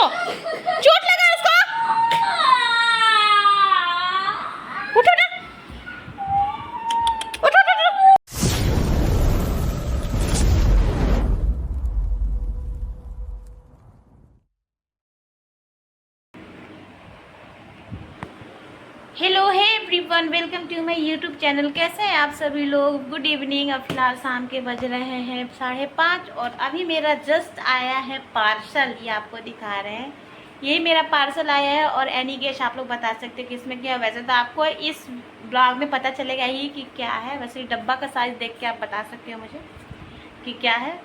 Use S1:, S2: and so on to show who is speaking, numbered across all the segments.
S1: चोट लगा उसको। उठो ना, उठो उठो उठो। Hello hi everyone, welcome to my YouTube channel. कैसे हैं आप सभी लोग? Good evening. अब फिलहाल शाम के बज रहे हैं 5:30 और अभी मेरा जस्ट आया है पार्सल। ये आपको दिखा रहे हैं, यही मेरा पार्सल आया है। और एनी गेस्ट आप लोग बता सकते हैं कि इसमें क्या। वैसे तो आपको इस ब्लॉग में पता चलेगा ही कि क्या है। वैसे डब्बा का साइज देख के आप बता सकते हो मुझे कि क्या है।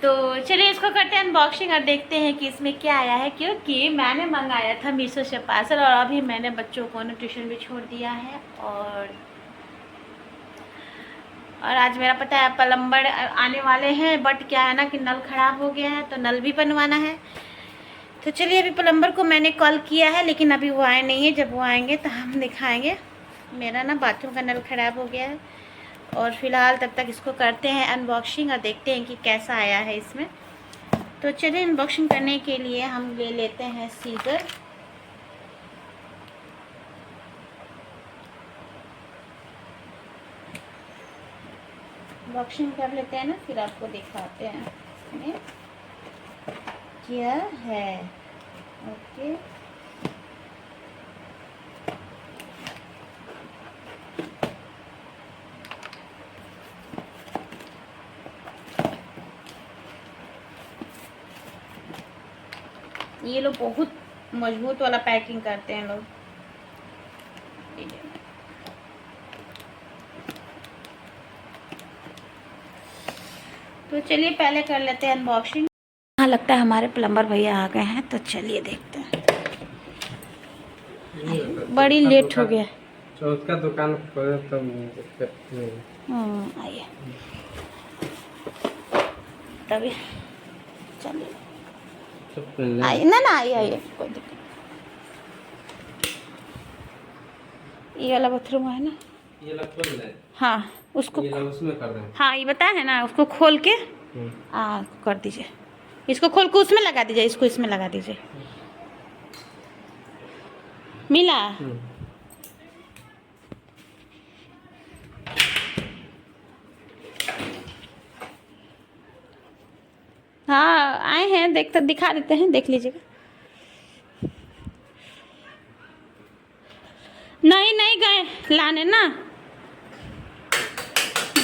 S1: तो चलिए इसको करते हैं अनबॉक्सिंग और देखते हैं कि इसमें क्या आया है। क्योंकि मैंने मंगाया था मीशो से पार्सल और अभी मैंने बच्चों को ना ट्यूशन भी छोड़ दिया है। और आज मेरा पता है प्लम्बर आने वाले हैं, बट क्या है ना कि नल ख़राब हो गया है तो नल भी बनवाना है। तो चलिए अभी प्लम्बर को मैंने कॉल किया है, लेकिन अभी वो आए नहीं है। जब वो आएंगे तो हम दिखाएंगे। मेरा ना बाथरूम का नल ख़राब हो गया है और फिलहाल तब तक इसको करते हैं अनबॉक्सिंग और देखते हैं कि कैसा आया है इसमें। तो चलिए अनबॉक्सिंग करने के लिए हम ले लेते हैं सीजर। अनबॉक्सिंग कर लेते हैं ना, फिर आपको दिखाते हैं इसमें क्या है। ओके, ये लोग बहुत मजबूत वाला पैकिंग करते हैं लोग। तो चलिए पहले कर लेते हैं अनबॉक्सिंग। हाँ, लगता है हमारे प्लम्बर भैया आ गए हैं, तो चलिए देखते हैं। बड़ी लेट हो गया।
S2: उसका दुकान खोले तो
S1: आइए तभी, चलिए आइए ना आइए आइए, कोई दिक्कत। ये वाला बाथरूम है ना,
S2: ये लग खोल दे।
S1: हाँ उसको,
S2: ये लग उसमें कर दें।
S1: हाँ ये बताया है ना, उसको खोल के कर दीजिए। इसको खोल के उसमें लगा दीजिए, इसको इसमें लगा दीजिए। मिला? हाँ आए हैं, देखते दिखा देते हैं, देख लीजिएगा। नहीं नहीं गए लाने ना,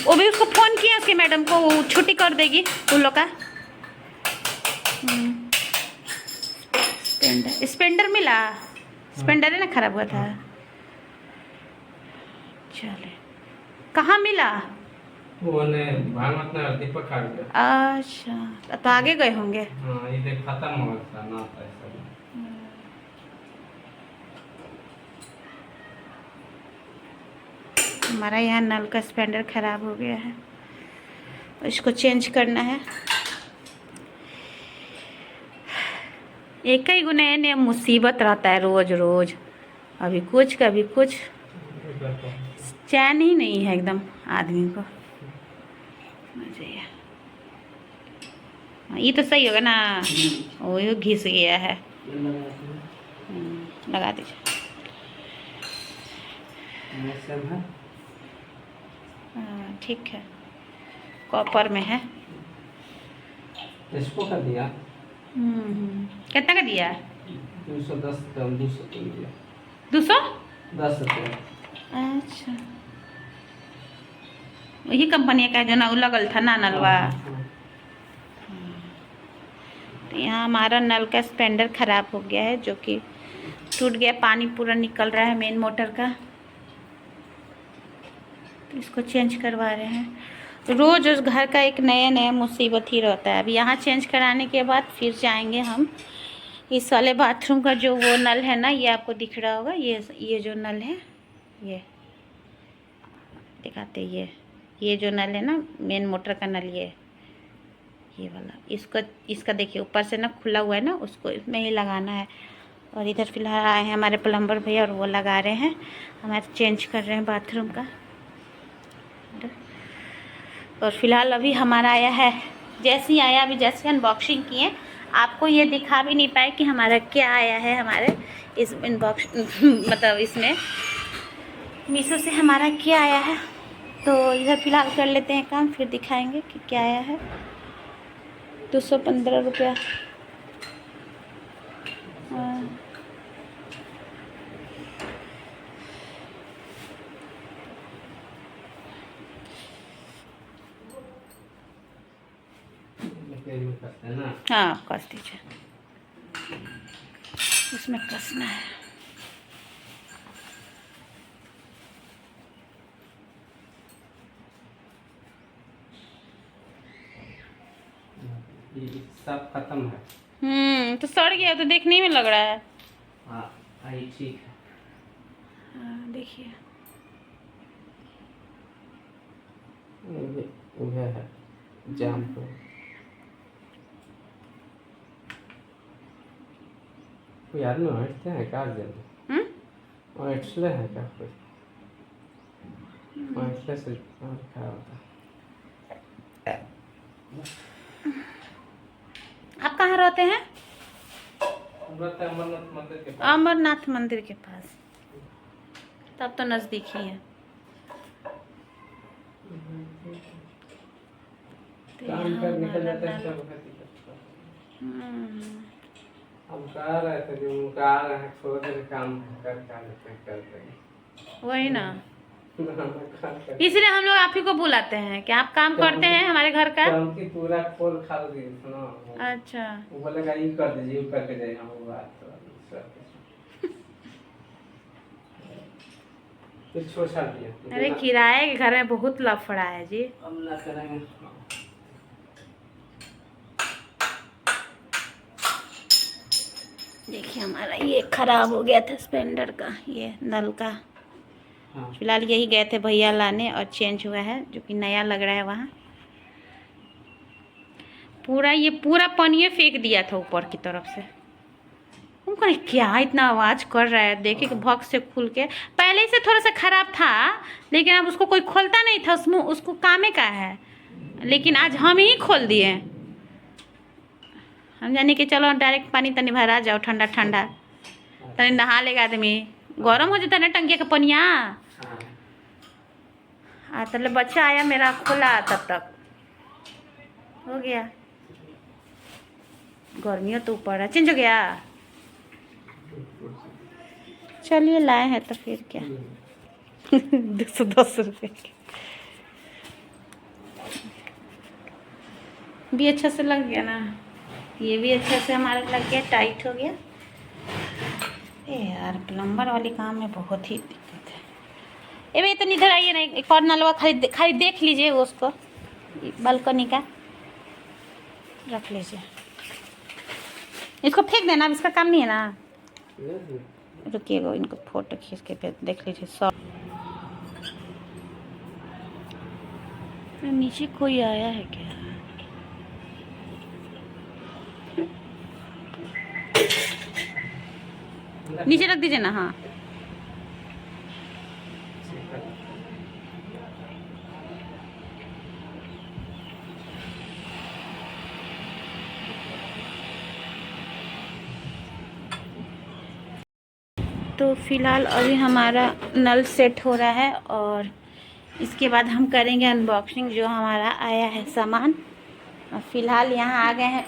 S1: वो भी उसको फ़ोन किया उसके मैडम को, वो छुट्टी कर देगी उन लोग का। स्पेंडर मिला, स्पेंडर है ना खराब हुआ था। चले, कहाँ मिला?
S2: वो ने भागवत नगर दीपक खा गया।
S1: अच्छा, तो आगे गए होंगे।
S2: हाँ, ये देख खत्म हो गया ना पैसा।
S1: हमारा यहाँ नल का स्पेंडर खराब हो गया है, इसको चेंज करना है। एक ही गो नया नया मुसीबत रहता है रोज रोज, अभी कुछ कभी कुछ, चैन ही नहीं है एकदम आदमी को। ये तो सही होगा ना, वो घिस गया है। लगा दीजिए। ठीक है, कॉपर में है।
S2: इसको कर दिया।
S1: कितना का दिया?
S2: 210 का 200 दिया।
S1: 210
S2: रुपये।
S1: अच्छा, वही कंपनी का जो ना लगल था ना नलवा। तो यहाँ हमारा नल का स्पेंडर ख़राब हो गया है, जो कि टूट गया, पानी पूरा निकल रहा है मेन मोटर का। तो इसको चेंज करवा रहे हैं। रोज़ उस घर का एक नया नया मुसीबत ही रहता है। अब यहाँ चेंज कराने के बाद फिर जाएंगे हम इस वाले बाथरूम का जो वो नल है ना, ये आपको दिख रहा होगा, ये जो नल है, ये दिखाते, ये जो नल है ना मेन मोटर का नल, ये वाला, इसका देखिए ऊपर से ना खुला हुआ है ना, उसको इसमें ही लगाना है। और इधर फिलहाल आए हैं हमारे प्लम्बर भैया और वो लगा रहे हैं, हमारे चेंज कर रहे हैं बाथरूम का। और फिलहाल अभी हमारा आया है, जैसे ही आया, अभी जैसे अनबॉक्सिंग किए आपको ये दिखा भी नहीं पाए कि हमारा क्या आया है हमारे इस इनबॉक्स मतलब इसमें मीशो से हमारा क्या आया है। तो इधर फ़िलहाल कर लेते हैं काम, फिर दिखाएंगे कि क्या आया है। 215 रुपया।
S2: करते हैं ना।
S1: हाँ कस दीजिए, इसमें कसना है।
S2: ये सब खत्म है।
S1: तो सड़ गया, तो देखने में लग रहा है।
S2: हाँ आई ठीक है।
S1: हाँ देखिए,
S2: ये है जाम को कोई आदमी बैठते हैं कार जल्दी बैठले हैं क्या कोई बैठले से क्या होता है।
S1: आप कहाँ रहते हैं?
S2: अमरनाथ मंदिर के पास।
S1: अमरनाथ मंदिर के पास, तब तो नज़दीक ही है। तो
S2: काम
S1: यहाँ
S2: कर निकल
S1: हमारा
S2: जाते हैं
S1: नल-
S2: हम कह रहे थे कि उनका आ रहे हैं थोड़ा देर काम कर देंगे
S1: वही ना, इसलिए हम लोग आप ही को बुलाते हैं कि आप काम करते हैं हमारे घर का।
S2: टंकी पूरा खोल खाल दिए थे ना।
S1: अच्छा,
S2: वो बोलेगा ये कर दीजिए, ये करके जाइए। हम वो बात फिर छोड़ दिया।
S1: अरे किराए के घर में बहुत लफड़ा है जी।
S2: हम ना करेंगे।
S1: देखिए हमारा ये खराब हो गया था स्प्लेंडर का, ये नल का।
S2: हाँ।
S1: फिलहाल यही गए थे भैया लाने और चेंज हुआ है, जो कि नया लग रहा है। वहाँ पूरा पानी फेंक दिया था ऊपर की तरफ से। उनको नहीं क्या इतना आवाज़ कर रहा है, देखे कि भौक से खुल के। पहले से थोड़ा सा खराब था, लेकिन अब उसको कोई खोलता नहीं था, उसमें उसको कामे का है। लेकिन आज हम ही खोल दिए। हम जाने कि चलो डायरेक्ट पानी तनी भरा जाओ, ठंडा ठंडा तनी नहा लेगा आदमी, गरम हो जाता ना टंकी का पनिया। तब बच्चा आया मेरा खोला, तब तक हो गया। गर्मियों तो ऊपर है, चेंज हो गया। चलिए लाए हैं तो फिर क्या 210 रुपये के भी अच्छा से लग गया ना। ये भी अच्छा से हमारा लग गया, टाइट हो गया। यार प्लम्बर वाले काम में बहुत ही दिक्कत है। ए भाई तो इधर आइए ना, एक और नलवा खाली देख लीजिए, उसको बालकनी का रख लीजिए। इसको फेंक देना, अब इसका काम नहीं है ना। रुकिएगा, इनको फोटो खींच के देख लीजिए। सब नीचे कोई आया है क्या? नीचे रख दीजिए ना। हाँ तो फिलहाल अभी हमारा नल सेट हो रहा है, और इसके बाद हम करेंगे अनबॉक्सिंग जो हमारा आया है सामान। और फिलहाल यहाँ आ गए हैं,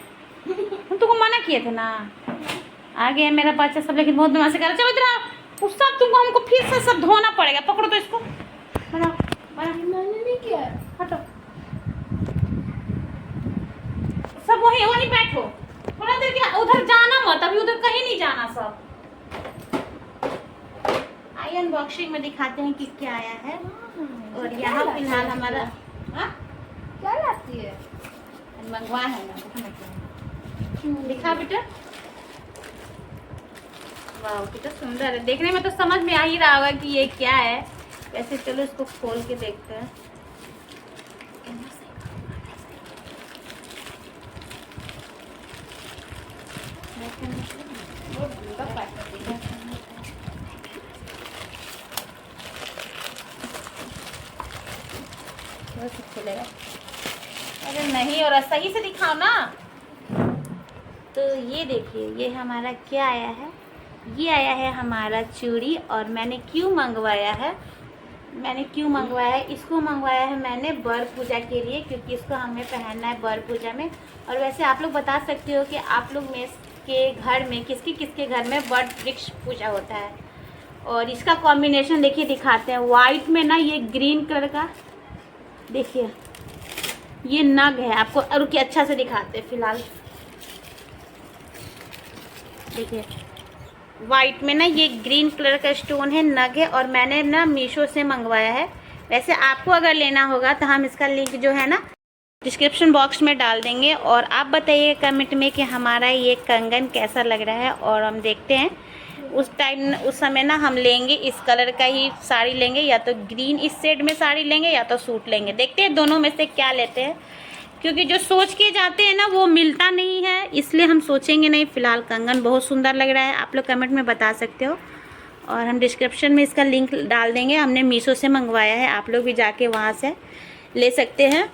S1: हम तुमको मना किए थे ना। आ गया मेरा बच्चा सब, लेकिन बहुत दिमाग से कर रहा। चलो इधर आओ, उस सब तुमको हमको फिर से सब धोना पड़ेगा। पकड़ो तो इसको, बनाओ मैंने नहीं किया। हटो सब, वहीं बैठो। थोड़ा देर के उधर जाना मत, अभी उधर कहीं नहीं जाना। सब आइए अनबॉक्सिंग में दिखाते हैं कि क्या आया है। और यहाँ फिलहाल हमारा
S3: क्या लाती है?
S1: मंगवा है ना, दिखा बेटा। वाह कितना सुंदर है, देखने में तो समझ में आ ही रहा होगा कि ये क्या है। वैसे चलो इसको खोल के देखते हैं। खुलेगा? अरे नहीं, और सही से दिखाओ ना। तो ये देखिए, ये हमारा क्या आया है, ये आया है हमारा चूड़ी। और मैंने क्यों मंगवाया है, इसको मंगवाया है मैंने बर पूजा के लिए, क्योंकि इसको हमें पहनना है बर पूजा में। और वैसे आप लोग बता सकते हो कि आप लोग में के घर में किसके घर में बर वृक्ष पूजा होता है। और इसका कॉम्बिनेशन देखिए, दिखाते हैं। वाइट में ना ये ग्रीन कलर का देखिए ये नग है आपको, और क्या अच्छा से दिखाते हैं। फिलहाल देखिए वाइट में ना ये ग्रीन कलर का स्टोन है, नग है। और मैंने ना मीशो से मंगवाया है। वैसे आपको अगर लेना होगा तो हम इसका लिंक जो है ना डिस्क्रिप्शन बॉक्स में डाल देंगे। और आप बताइए कमेंट में कि हमारा ये कंगन कैसा लग रहा है। और हम देखते हैं उस समय ना हम लेंगे इस कलर का ही साड़ी लेंगे, या तो ग्रीन इस सेट में साड़ी लेंगे या तो सूट लेंगे। देखते हैं दोनों में से क्या लेते हैं, क्योंकि जो सोच के जाते हैं ना वो मिलता नहीं है, इसलिए हम सोचेंगे नहीं। फिलहाल कंगन बहुत सुंदर लग रहा है, आप लोग कमेंट में बता सकते हो। और हम डिस्क्रिप्शन में इसका लिंक डाल देंगे। हमने मीशो से मंगवाया है, आप लोग भी जाके वहाँ से ले सकते हैं।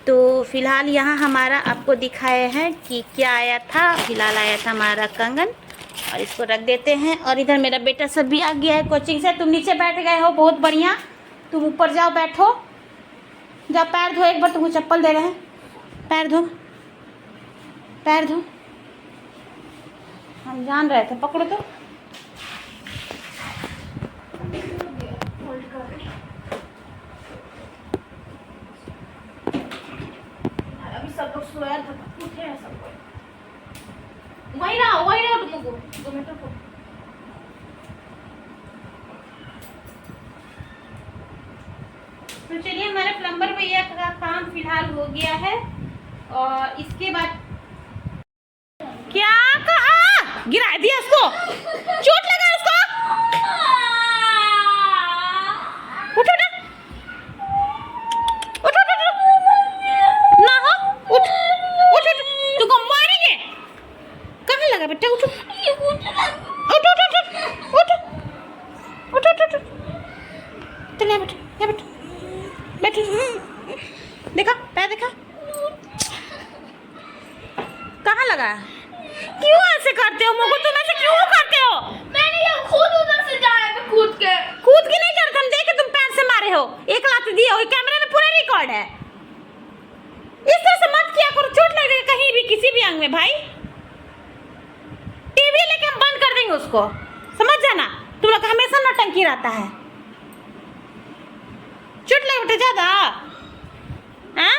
S1: तो फिलहाल यहाँ हमारा आपको दिखाया है कि क्या आया था। फिलहाल आया था हमारा कंगन, और इसको रख देते हैं। और इधर मेरा बेटा सब भी आ गया है कोचिंग से। तुम नीचे बैठ गए हो, बहुत बढ़िया। तुम ऊपर जाओ, बैठो, जाओ पैर धो। एक बार तुमको चप्पल दे रहे हैं, पैर धो, पैर धो। हम जान रहे थे, पकड़ो तो। अभी सब लोग सोया था, उठे हैं सब लोग। वही रहो तुमको 2 मिनट रुको। तो चलिए, हमारे प्लम्बर भैया का काम फिलहाल हो गया है। और इसके बाद क्या कहा, गिरा दिया उसको, चोट लगा उसको। उठ उठ उठ उठ ना हो, उठ उठ उठ, तुमको मारेंगे। कहाँ लगा बेटा, उठ उठ उठ उठ उठ उठ उठ उठ। चलिए बेटा, बेटा बैठो, देखा पैर देखा, कहाँ लगा। क्यों ऐसे करते हो मुझको, तुम ऐसे क्यों करते हो।
S3: मैंने ये खुद उधर से जाया था, कूद के
S1: नहीं चढ़, हम देखे तुम पैर से मारे हो, एक लात दिए हो, कैमरे में पूरा रिकॉर्ड है। इस तरह से मत किया करो, चोट लग जाएगी कहीं भी, किसी भी अंग में। भाई टीवी लेके हम बंद कर देंगे उसको, समझ जाना। तुम लोग हमेशा नौटंकी रहता है। चोट लगे बेटा ज्यादा, हाँ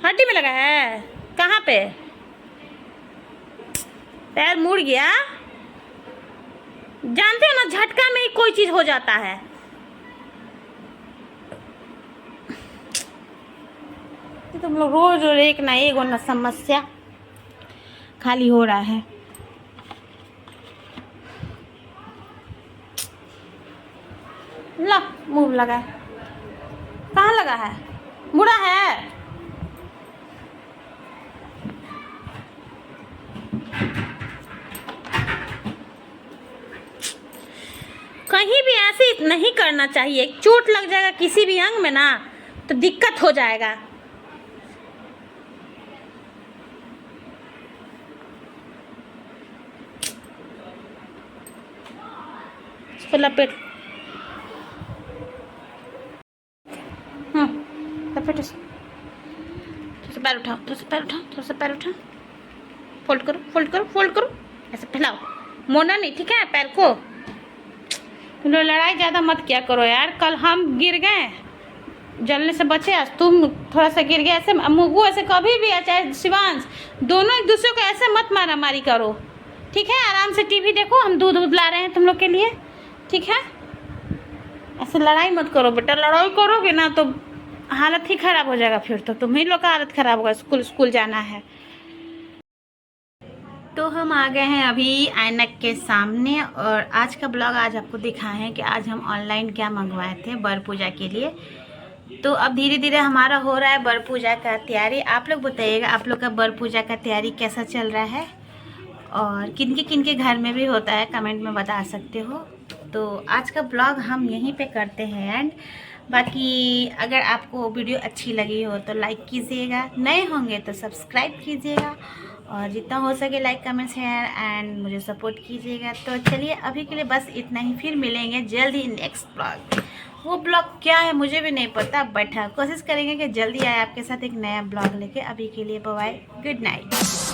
S1: हड्डी में लगा है, कहाँ पे, पैर मुड़ गया। जानते हो ना, झटका में ही कोई चीज हो जाता है। तुम लोग रोज एक ना एक ना समस्या खाली हो रहा है। ला मुंह लगा है, कहाँ लगा है, मुड़ा है। कहीं भी ऐसे नहीं करना चाहिए, चोट लग जाएगा किसी भी अंग में ना तो दिक्कत हो जाएगा। लपेट, लपेट, थोड़ा सा पैर उठाओ, थोड़ा सा पैर उठाओ, थोड़ा सा पैर उठाओ, फोल्ड करो, फोल्ड करो, फोल्ड करो, ऐसे फैलाओ, मोड़ना नहीं, ठीक है पैर को। तुम लोग लड़ाई ज़्यादा मत किया करो यार। कल हम गिर गए, जलने से बचे, आज तुम थोड़ा सा गिर गए। ऐसे मुगू ऐसे कभी भी, चाहे शिवांश, दोनों एक दूसरे को ऐसे मत मारा मारी करो, ठीक है। आराम से टीवी देखो, हम दूध ला रहे हैं तुम लोग के लिए, ठीक है। ऐसे लड़ाई मत करो बेटा, लड़ाई करोगे ना तो हालत ही खराब हो जाएगा। फिर तो तुम्ही लोग का हालत खराब होगा, स्कूल जाना है। तो हम आ गए हैं अभी ऐनक के सामने, और आज का ब्लॉग आज आपको दिखाएं हैं कि आज हम ऑनलाइन क्या मंगवाए थे बर पूजा के लिए। तो अब धीरे धीरे हमारा हो रहा है बर पूजा का तैयारी। आप लोग बताइएगा आप लोग का बर पूजा का तैयारी कैसा चल रहा है, और किन के घर में भी होता है, कमेंट में बता सकते हो। तो आज का ब्लॉग हम यहीं पे करते हैं एंड। बाकी अगर आपको वीडियो अच्छी लगी हो तो लाइक कीजिएगा, नए होंगे तो सब्सक्राइब कीजिएगा और जितना हो सके लाइक कमेंट शेयर एंड मुझे सपोर्ट कीजिएगा। तो चलिए अभी के लिए बस इतना ही, फिर मिलेंगे जल्द ही नेक्स्ट ब्लॉग। वो ब्लॉग क्या है मुझे भी नहीं पता, बट हाँ कोशिश करेंगे कि जल्दी आए आपके साथ एक नया ब्लॉग लेके। अभी के लिए बाय, गुड नाइट।